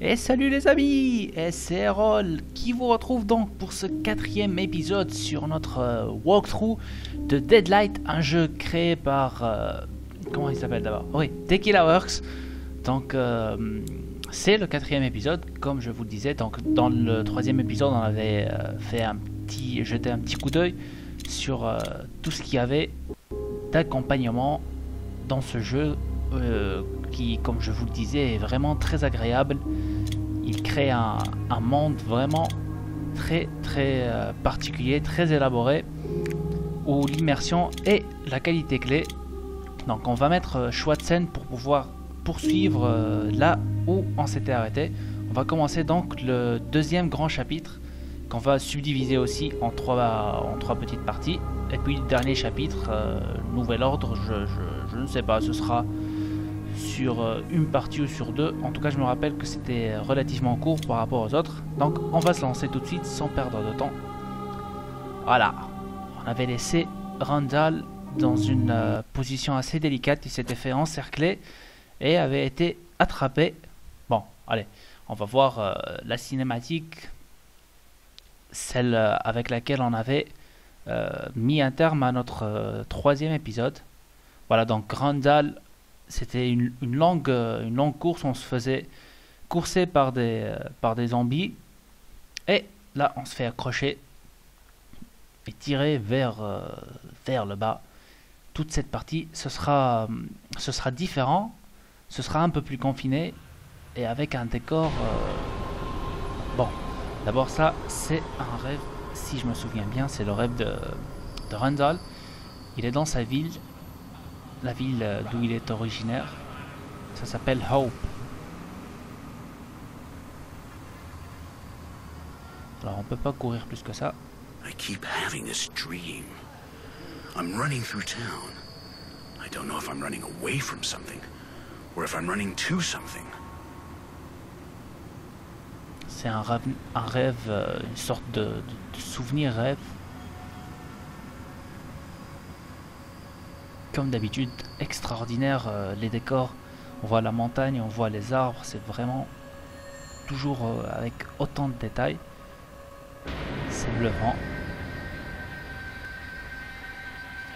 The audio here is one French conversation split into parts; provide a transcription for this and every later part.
Et salut les amis, et c'est Errol qui vous retrouve donc pour ce quatrième épisode sur notre walkthrough de Deadlight, un jeu créé par... comment il s'appelle d'abord? Oui, Tequila Works. Donc c'est le quatrième épisode, comme je vous le disais. Donc dans le troisième épisode, on avait jeté un petit coup d'œil sur tout ce qu'il y avait d'accompagnement dans ce jeu qui, comme je vous le disais, est vraiment très agréable. Il crée un monde vraiment très particulier, très élaboré, où l'immersion est la qualité clé. Donc on va mettre choix de scène pour pouvoir poursuivre là où on s'était arrêté. On va commencer donc le deuxième grand chapitre, qu'on va subdiviser aussi en trois petites parties. Et puis le dernier chapitre, nouvel ordre, je ne sais pas, ce sera sur une partie ou sur deux. En tout cas, je me rappelle que c'était relativement court par rapport aux autres. Donc on va se lancer tout de suite sans perdre de temps. Voilà, on avait laissé Randall dans une position assez délicate. Il s'était fait encercler et avait été attrapé. Bon, allez, on va voir la cinématique, celle avec laquelle on avait mis un terme à notre troisième épisode. Voilà, donc Randall, c'était une longue course. On se faisait courser par des zombies. Et là, on se fait accrocher et tirer vers le bas. Toute cette partie, ce sera différent. Ce sera un peu plus confiné. Et avec un décor... Bon, d'abord ça, c'est un rêve. Si je me souviens bien, c'est le rêve de Randall. Il est dans sa ville. La ville d'où il est originaire. Ça s'appelle Hope. Alors on peut pas courir plus que ça. I keep having this dream. I'm running through town. I don't know if I'm running away from something or if I'm running to something. C'est un rêve, une sorte de souvenir rêve. Comme d'habitude, extraordinaire, les décors. On voit la montagne, on voit les arbres, c'est vraiment toujours avec autant de détails. C'est bluffant.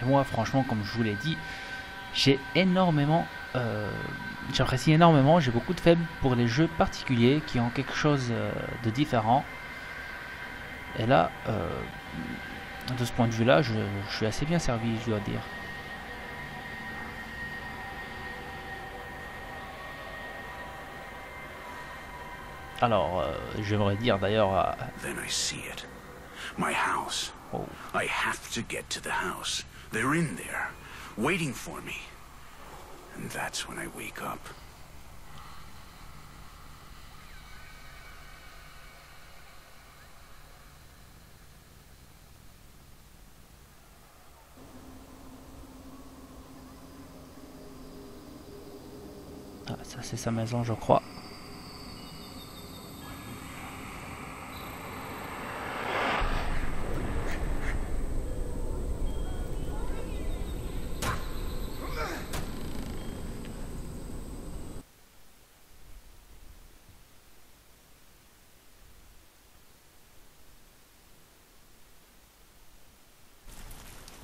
Et moi, franchement, comme je vous l'ai dit, j'apprécie énormément. J'ai beaucoup de faible pour les jeux particuliers qui ont quelque chose de différent. Et là, de ce point de vue-là, je suis assez bien servi, je dois dire. Alors, j'aimerais dire d'ailleurs... Then I see it. My house. Oh. I have to get to the house. They're in there, waiting for me. And that's when I wake up. Ah, ça c'est sa maison, je crois.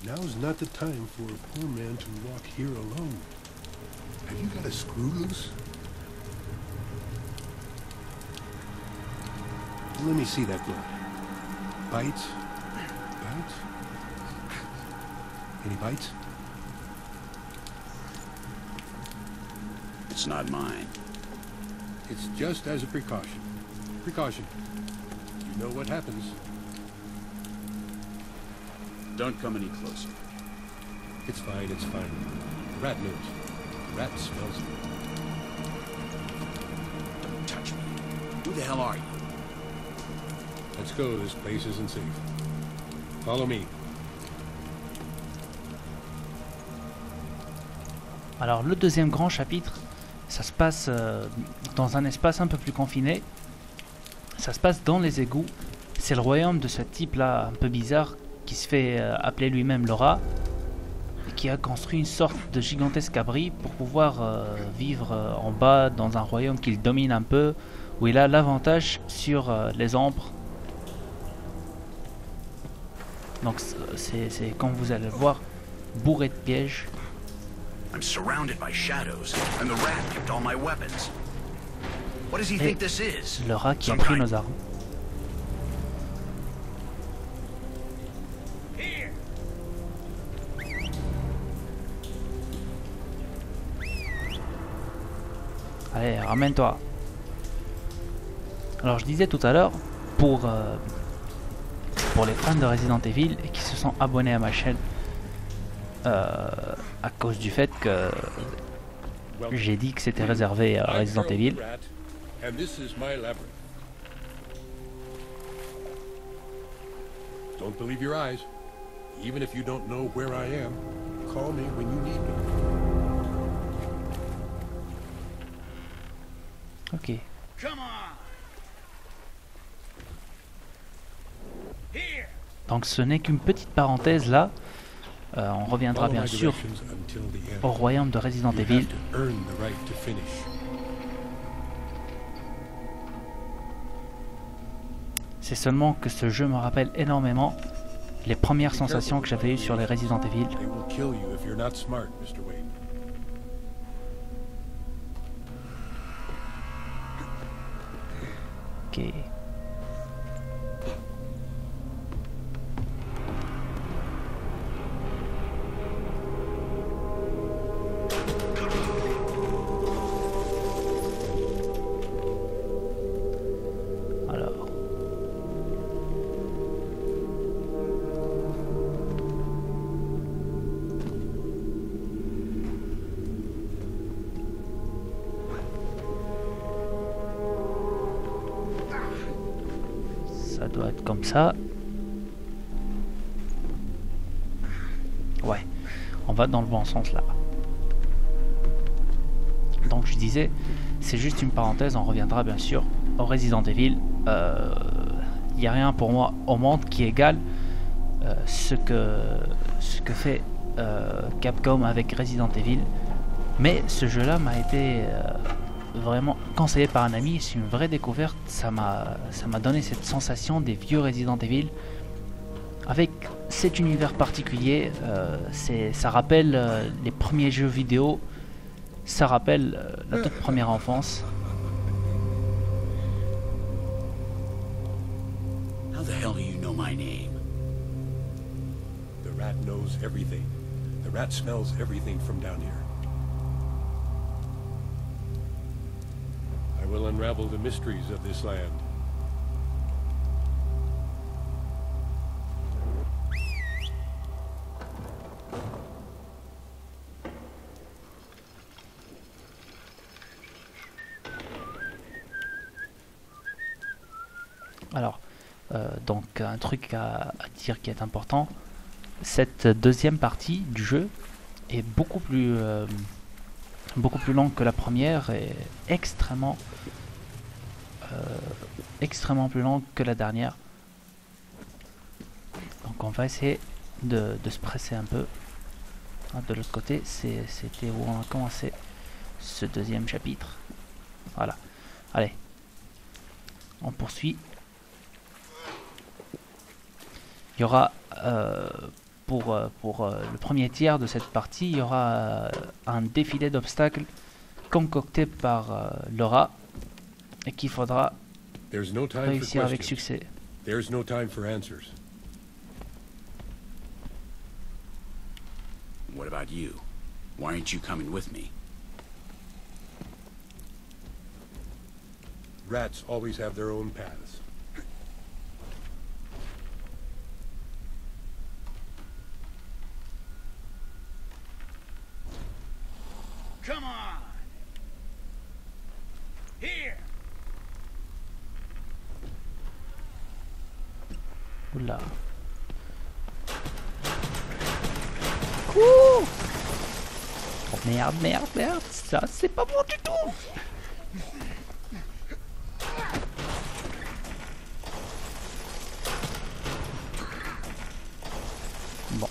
Now's not the time for a poor man to walk here alone. Have you got a screw loose? Let me see that blood. Bites? Bites? Any bites? It's not mine. It's just as a precaution. Precaution. You know what happens. Don't come any closer. It's fine, it's fine. The rat knows. The rat smells it. Don't touch me. Who the hell are you? Let's go, this place isn't safe. Follow me. Alors le deuxième grand chapitre, ça se passe dans un espace un peu plus confiné. Ça se passe dans les égouts. C'est le royaume de ce type là un peu bizarre qui se fait appeler lui-même le rat, et qui a construit une sorte de gigantesque abri pour pouvoir vivre en bas dans un royaume qu'il domine un peu. où il a l'avantage sur les ombres. Donc c'est comme vous allez le voir, bourré de pièges. I'm surrounded by shadows, and the rat picked all my weapons. What does he think this is? Le rat qui a pris nos armes. Allez, ramène-toi. Alors je disais tout à l'heure, pour les fans de Resident Evil et qui se sont abonnés à ma chaîne à cause du fait que j'ai dit que c'était réservé à Resident Evil. Don't believe your eyes. Even if you don't know where I am, call me when you need me. Ok. Donc ce n'est qu'une petite parenthèse là. On reviendra bien sûr au royaume de Resident Evil. C'est seulement que ce jeu me rappelle énormément les premières sensations que j'avais eues sur les Resident Evil. Ok. Alors. Ça doit être comme ça. Ouais, on va dans le bon sens là. Donc je disais, c'est juste une parenthèse, on reviendra bien sûr au Resident Evil. Il n'y a rien pour moi au monde qui égale ce que fait Capcom avec Resident Evil. Mais ce jeu là m'a été vraiment conseillé par un ami, c'est une vraie découverte. Ça m'a donné cette sensation des vieux Resident Evil avec cet univers particulier. Ça rappelle les premiers jeux vidéo, ça rappelle la toute première enfance. How the hell do you know my name? The rat knows everything. The rat smells everything from down here. I will unravel the mysteries of this land. Alors, donc un truc à dire qui est important, cette deuxième partie du jeu est beaucoup plus longue que la première et extrêmement plus longue que la dernière. Donc on va essayer de se presser un peu. De l'autre côté, c'était où on a commencé ce deuxième chapitre. Voilà. Allez, on poursuit. Il y aura pour le premier tiers de cette partie, il y aura un défilé d'obstacles concocté par Laura et qu'il faudra réussir avec succès. There's no time for answers. What about you? Why aren't you coming with me? Rats always have their own paths. Come on! Here! Oula. Ouh! Oh merde, ça c'est pas bon du tout! Bon.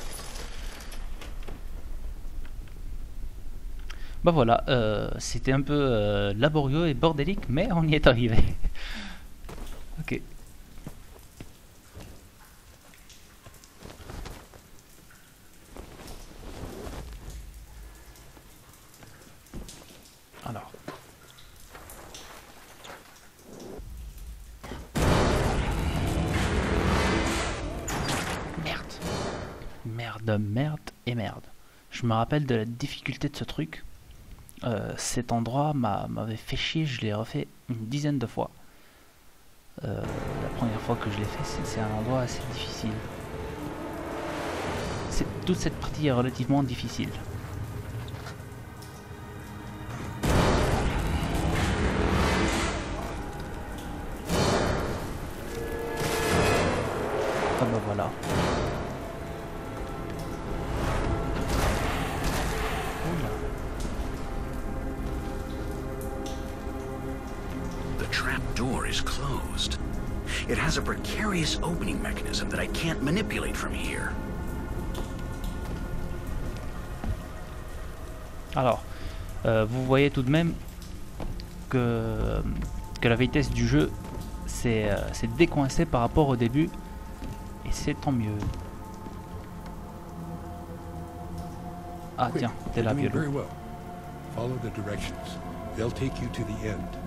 Bah voilà, c'était un peu laborieux et bordélique, mais on y est arrivé. Ok. Alors. Merde. Merde, merde et merde. Je me rappelle de la difficulté de ce truc. Cet endroit m'avait fait chier, je l'ai refait une dizaine de fois. La première fois que je l'ai fait, c'est un endroit assez difficile. Toute cette partie est relativement difficile. Ah bah voilà. The trap door is closed. It has a precarious opening mechanism that I can't manipulate from here. Alors, vous voyez tout de même que la vitesse du jeu s'est décoincée par rapport au début, et c'est tant mieux. Ah Quick, tiens, t'es you're là, doing Violo. very well. Follow the directions. They'll take you to the end.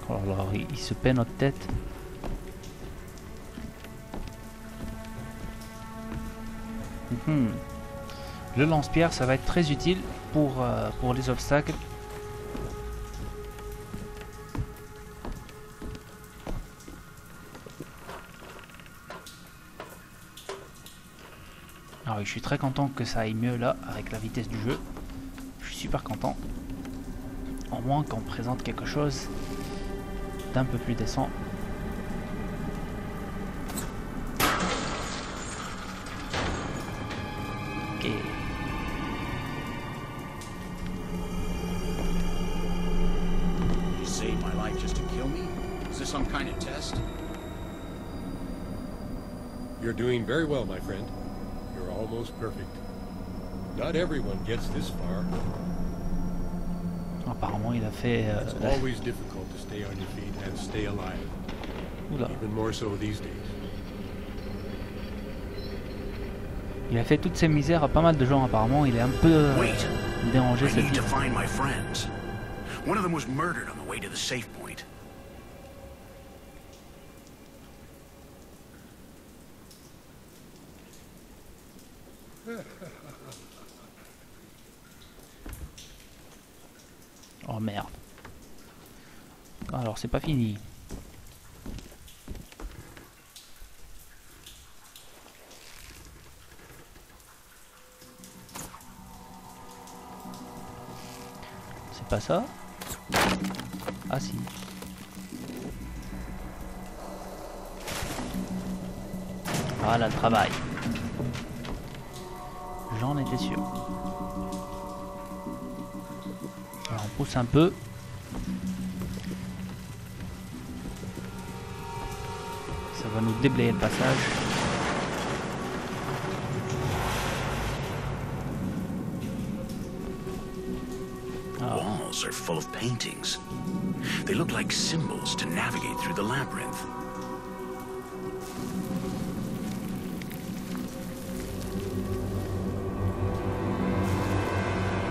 Oh là, il se paie notre tête. Le lance-pierre, ça va être très utile pour les obstacles. Alors oui, je suis très content que ça aille mieux là, avec la vitesse du jeu. Je suis super content. Au moins qu'on présente quelque chose d'un peu plus décent. Ok. You saved my life just to kill me? Is this some kind of test? You're doing very well, my friend. You're almost perfect. Not everyone gets this far. Apparemment, il a fait. It's always difficult to stay on your feet and stay alive. Oula. Even more so these days. Il a fait toutes ces misères à pas mal de gens apparemment. Il est un peu Wait. dérangé I ce need to type. find my friends. One of them was murdered on the way to the safe point. Oh merde. Alors c'est pas fini. C'est pas ça? Ah si. Voilà le travail. J'en étais sûr. Alors on pousse un peu. Ça va nous déblayer le passage. Alors, Walls are full of paintings. They look like symbols to navigate through the labyrinth.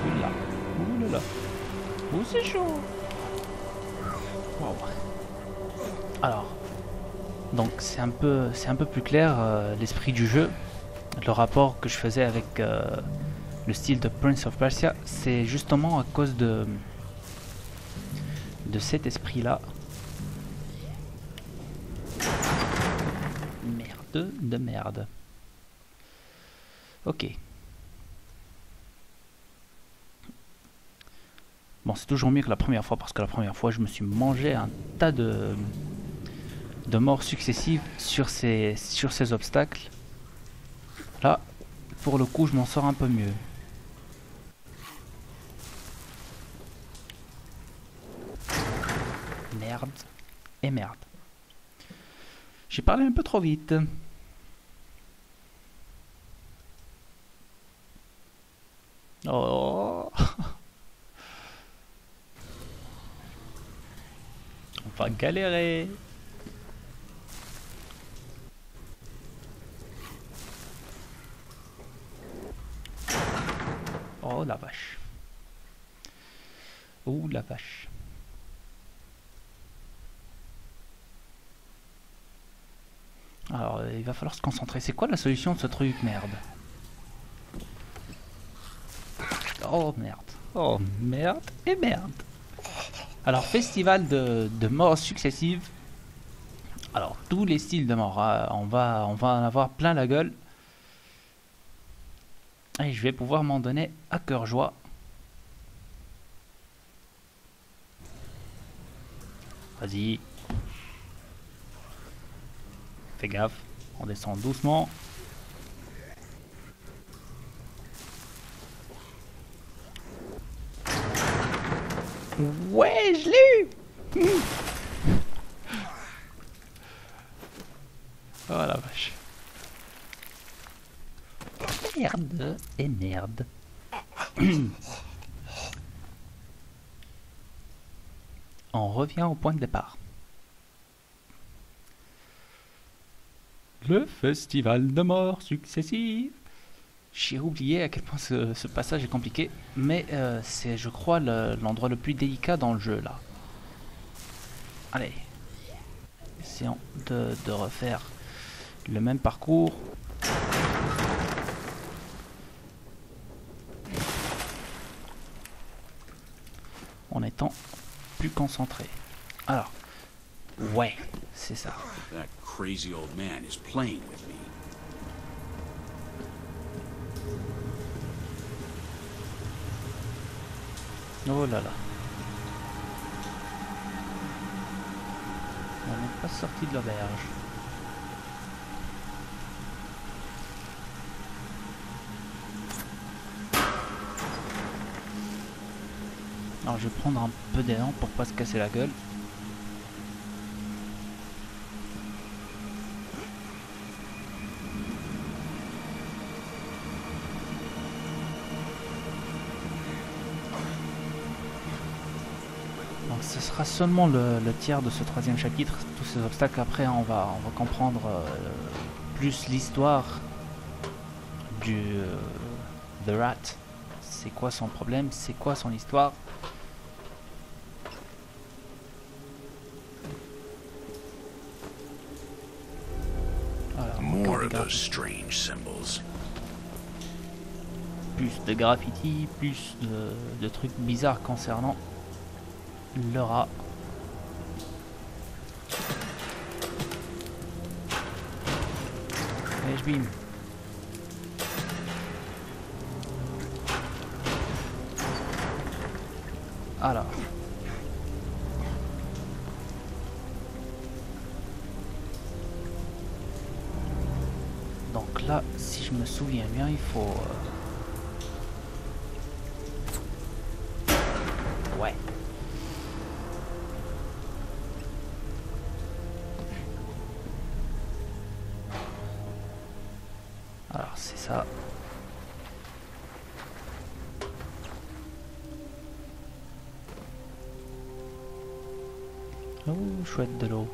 oula, oulala. Oh c'est chaud. Wow. Alors, donc c'est un peu plus clair l'esprit du jeu. Le rapport que je faisais avec le style de Prince of Persia, c'est justement à cause de cet esprit là. Merde de merde. Ok. Bon, c'est toujours mieux que la première fois, parce que la première fois je me suis mangé un tas de morts successives sur ces obstacles. Là, pour le coup je m'en sors un peu mieux. Merde et merde. J'ai parlé un peu trop vite. Oh. On va galérer. Oh la vache. Oh la vache. Alors il va falloir se concentrer. C'est quoi la solution de ce truc, merde? Oh merde. Oh merde et merde. Alors festival de morts successives. Alors tous les styles de mort, hein. On va en avoir plein la gueule. Et je vais pouvoir m'en donner à cœur joie. Vas-y. Fais gaffe, on descend doucement. Ouais, je l'ai eu. Oh la vache. Merde et merde. On revient au point de départ. Le festival de mort successive. J'ai oublié à quel point ce passage est compliqué, mais c'est, je crois, l'endroit le plus délicat dans le jeu là. Allez, essayons de refaire le même parcours. En étant plus concentré. Alors, ouais, c'est ça. That crazy old man is playing with me. Oh là là. On n'est pas sorti de l'auberge. Alors je vais prendre un peu d'élan pour pas se casser la gueule. Donc ce sera seulement le tiers de ce troisième chapitre. Tous ces obstacles, après on va comprendre plus l'histoire du The Rat. C'est quoi son problème, c'est quoi son histoire. Voilà, More of those strange symbols. plus de graffiti, plus de trucs bizarres concernant le rat. Allez, je bim. Alors. Donc là, si je me souviens bien, il faut... Ouais. Alors, c'est ça. Oh, chouette de l'eau.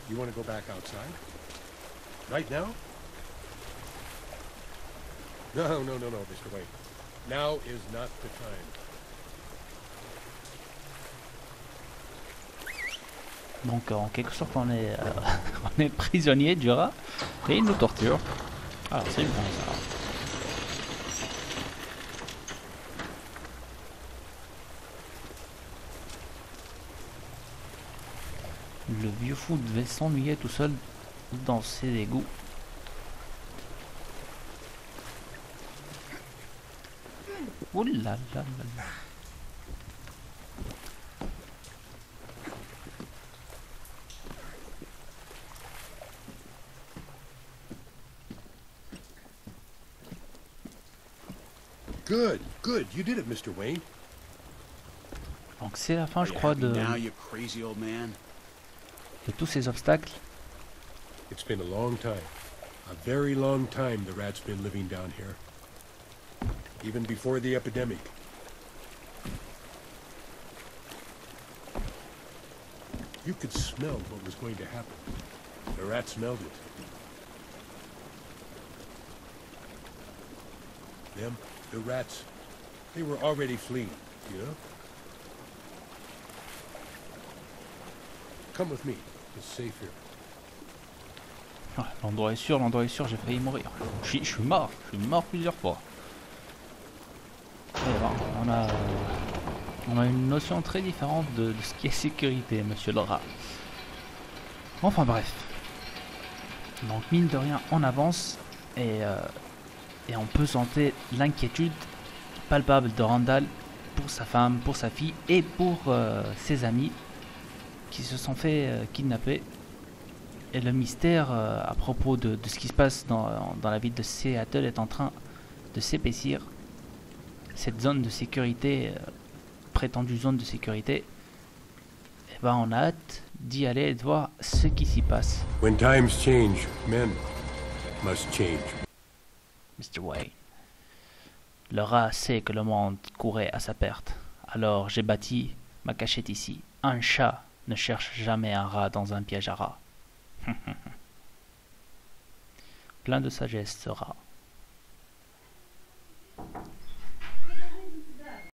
You want to go back outside? Right now? No, Mr. Wayne. Now is not the time. Donc en quelque sorte on est, on est prisonnier du rat et il nous torture. Alors c'est bon ça. Le vieux fou devait s'ennuyer tout seul dans ses égouts. Ouh là là là là. Good, good. You did it, Mr. Wayne. Donc c'est la fin, Are je you crois, happy now, you crazy old man? de tous ces obstacles. It's been a long time. A very long time the rat's been living down here. Even before the epidemic. You could smell what was going to happen. The rat smelled it. Them, the rats, they were already fleeing, you know? Come with me. It's safe here. Ah, l'endroit est sûr, j'ai failli mourir. Je suis mort plusieurs fois. Et ben, on a une notion très différente de ce qui est sécurité, monsieur le rat. Enfin bref. Donc mine de rien, on avance et on peut sentir l'inquiétude palpable de Randall pour sa femme, pour sa fille et pour ses amis qui se sont fait kidnapper. Et le mystère à propos de ce qui se passe dans la ville de Seattle est en train de s'épaissir. Cette zone de sécurité, prétendue zone de sécurité, eh ben on a hâte d'y aller et de voir ce qui s'y passe. When times change, men must change. Mr. Wayne. Le rat sait que le monde courait à sa perte. Alors j'ai bâti ma cachette ici. Un chat ne cherche jamais un rat dans un piège à rat. Plein de sagesse, ce rat.